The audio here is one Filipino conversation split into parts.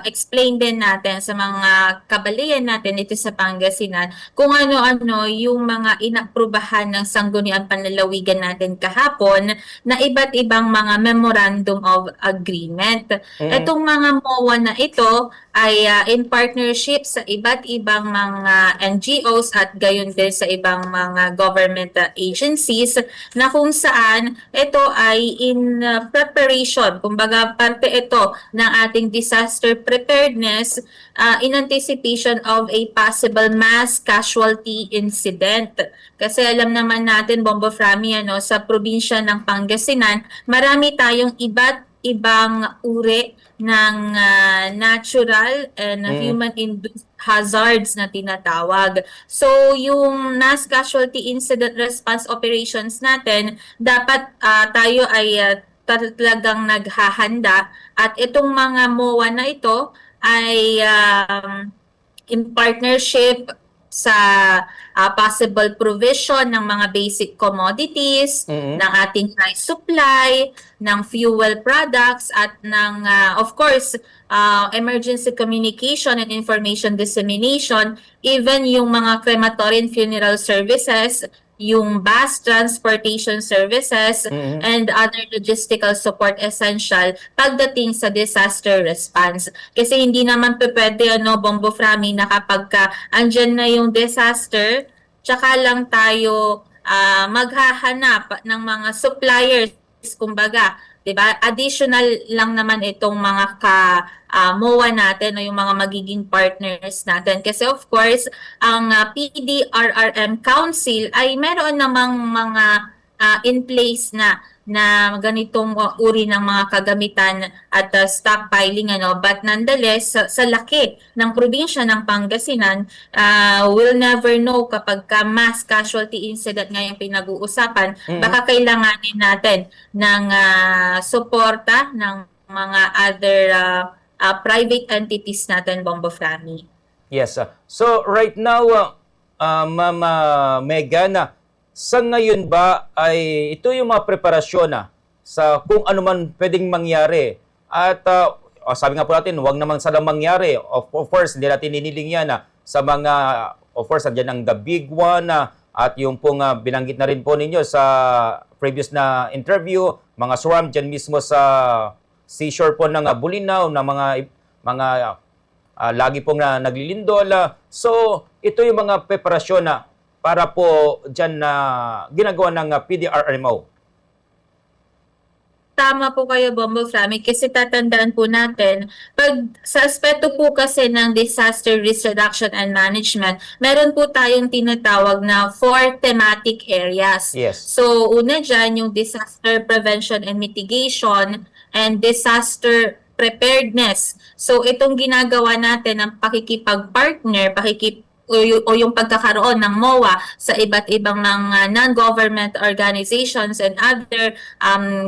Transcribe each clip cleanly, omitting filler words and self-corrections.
explain din natin sa mga kabalian natin dito sa Pangasinan kung ano-ano yung mga inaprubahan ng Sangguniang Panlalawigan natin kahapon na iba't ibang mga Memorandum of Agreement. Mm. Itong mga MOA na ito ay in partnership sa iba't ibang mga NGOs at gayon din sa ibang mga government agencies na kung saan ito ay in preparation, kumbaga parte ito ng ating disaster preparedness in anticipation of a possible mass casualty incident. Kasi alam naman natin, Bombo Frami, sa probinsya ng Pangasinan, marami tayong iba't ibang uri ng natural and Mm. human-induced hazards na tinatawag. So, yung mass casualty incident response operations natin, dapat tayo ay talagang naghahanda at itong mga MOA na ito ay in partnership sa possible provision ng mga basic commodities, Mm. ng ating rice supply, ng fuel products, at ng, of course, emergency communication and information dissemination, even yung mga crematory and funeral services, yung bus transportation services, Mm. and other logistical support essential pagdating sa disaster response. Kasi hindi naman pwede, Bombo Frami, na kapag andyan na yung disaster, tsaka lang tayo maghahanap ng mga suppliers, kumbaga, 'di ba? Additional lang naman itong mga MOA natin o yung mga magiging partners natin. Kasi of course, ang PDRRM Council ay meron namang mga in place na ganitong uri ng mga kagamitan at stockpiling, but nonetheless sa laki ng probinsya ng Pangasinan, we'll never know kapag mass casualty incident nga yung pinag-uusapan, Mm. baka kailanganin natin ng suporta ng mga other private entities natin, Bombo Frami. Yes. So right now, Ma'am Megan, sa ngayon ba ay ito yung mga preparasyon sa kung ano man pwedeng mangyari? At sabi nga po natin, huwag naman sana mangyari. Of course, hindi natin iniling yan sa mga, of course, andyan ang the big one at yung pong binanggit na rin po ninyo sa previous na interview, mga swarm dyan mismo sa seashore po ng Bulinaw, na mga lagi pong naglilindol. So, ito yung mga preparasyon para po dyan na ginagawa ng PDRMO. Tama po kayo, Bombo Frami, kasi tatandaan po natin, pag sa aspeto po kasi ng disaster risk reduction and management, meron po tayong tinatawag na 4 thematic areas. Yes. So, una dyan yung disaster prevention and mitigation and disaster preparedness. So, itong ginagawa natin ng pakikipag-partner, o yung pagkakaroon ng MOA sa iba't ibang mga non-government organizations and other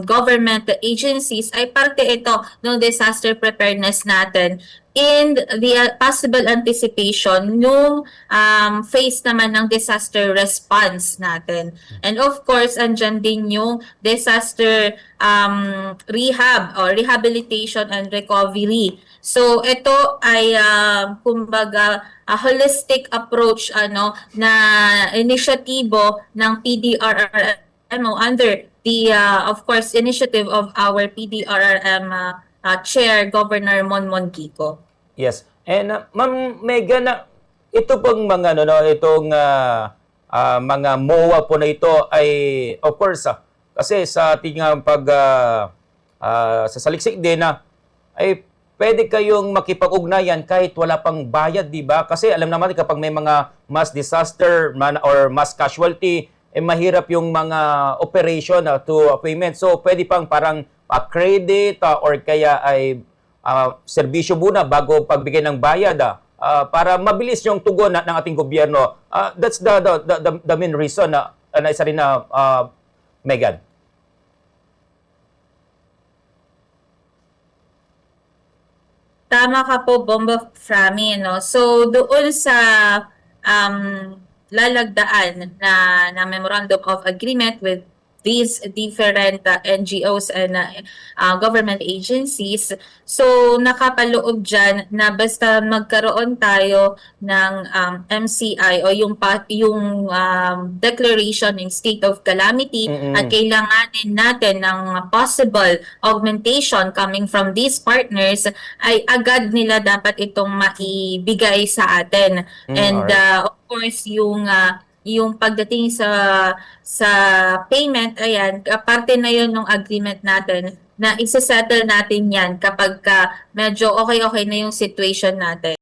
government agencies ay parte ito ng disaster preparedness natin in the possible anticipation nung phase naman ng disaster response natin. And of course, andyan din yung disaster rehab or rehabilitation and recovery. So ito ay kumbaga a holistic approach na inisyatibo ng PDRRM under the of course initiative of our PDRRM Chair Governor Monmon Kiko. Yes. And Ma'am Megan, ito pong mga itong mga MOA po na ito ay of course kasi sa ating sa saliksik din ay pwede kayong makipag-ugnayan kahit wala pang bayad, di ba? Kasi alam naman kapag may mga mass disaster or mass casualty, mahirap yung mga operation to payment. So pwede pang parang credit or kaya ay serbisyo muna bago pagbigay ng bayad para mabilis yung tugon ng ating gobyerno. That's the main reason na isa rin na Megan. Tama ka po, Bomba Frami, no? So, doon sa um, lalagdaan na Memorandum of Agreement with these different NGOs and government agencies. So nakapaloob dyan na basta magkaroon tayo ng MCI o yung declaration ng state of calamity at kailanganin natin ng possible augmentation coming from these partners, ay agad nila dapat itong maibigay sa atin. And alright. of course yung pagdating sa payment, ayan, parte na yun ng agreement natin na isa-settle natin yan kapag medyo okay na yung situation natin.